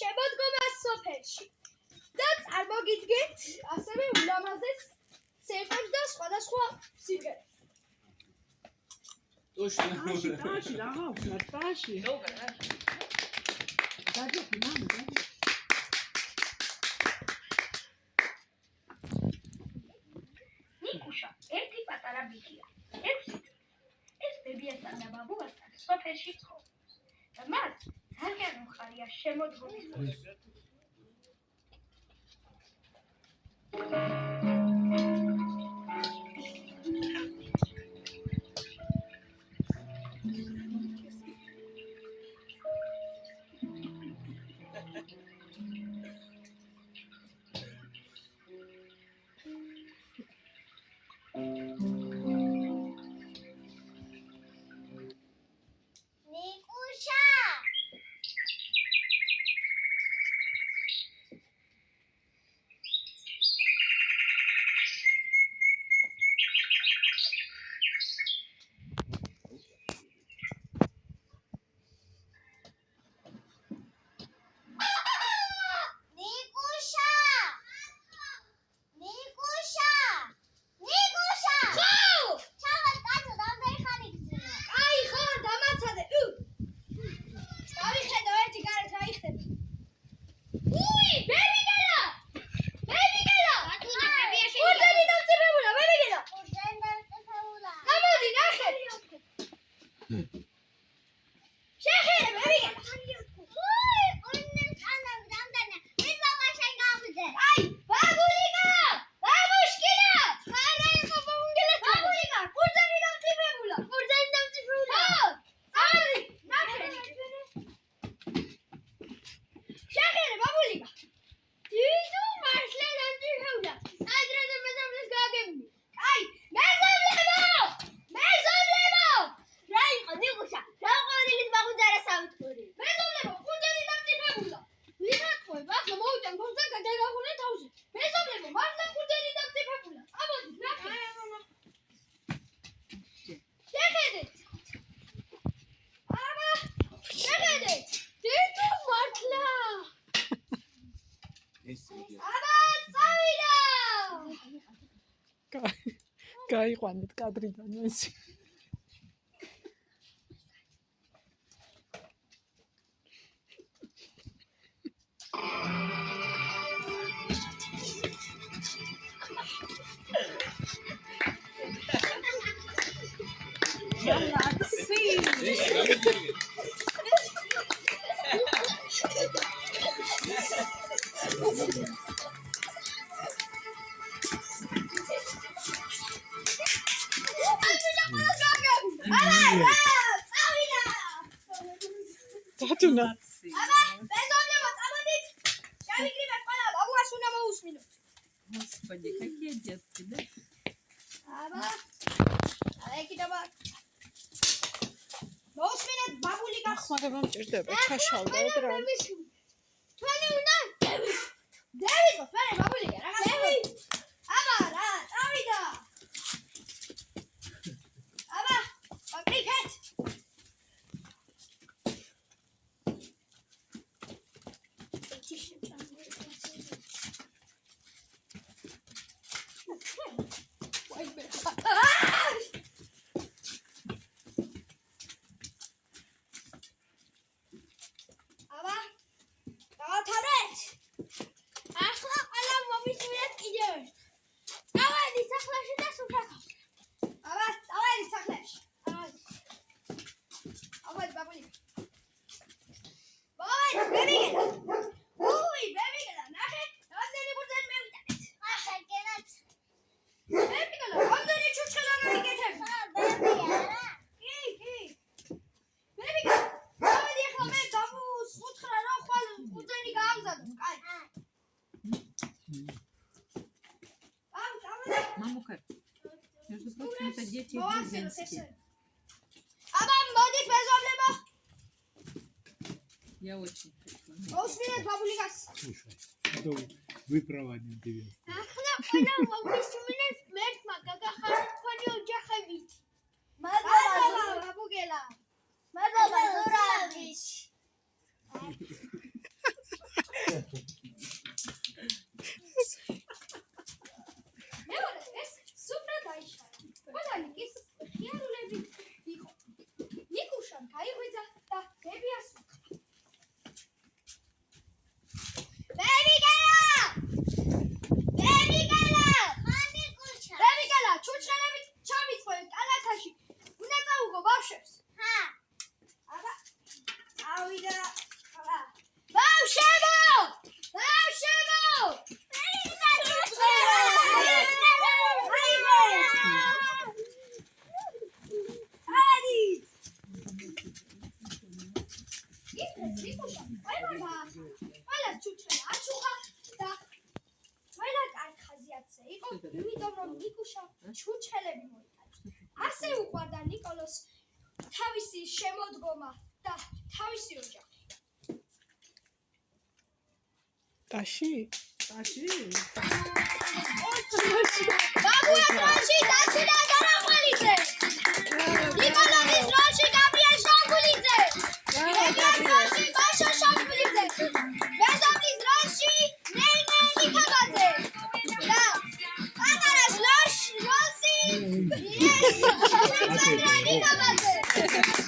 შემოდგომა სოფელში და წარმოგიდგენთ ასევე ულამაზეს სერტებს და სხვადასხვა სიმღერებს. ტაში რა გავხსნა ტაში დაძები მამა ნიკუშა ერთი პატარა ბიჭია 6 წლის ეს ბებიასთან და ბაბუასთან სოფელში ცხოვრობს და მას ძალიან უხარია შემოდგომის დროს გაიყვანეთ კადრიდან ეს Tatuna. აბა, ბეზონებო, წამოდით. შევიკრიბეთ ყველა, ბაბუას უნდა მოусმინოთ. Господи, какие детки, да? აბა. აიქიდობა. მოусმინეთ ბაბულიკას. ახლა მომჭირდება, ჩაშალდა რა. თქვენი უნდა დევიდო, თქვენი ბაბულიკა, რაღაც დევიდ. აბა, რა, წავიდა. აბა, აკრიფეთ. Мамука, между прочим, это дети грузинские. Я очень Слушай, это вы проводим тебе. ტაში? ტაში? ბაბუა დროში დაციდა გარაყველიძე. ნიკოლოზის დროში გაბრიელ შამბულიძე. გეგის დროში ბაშა შამბულიძე. ბეზობის დროში ნეინე ნიკაბაძე. და პატარას როლსი ნიკაბაძე.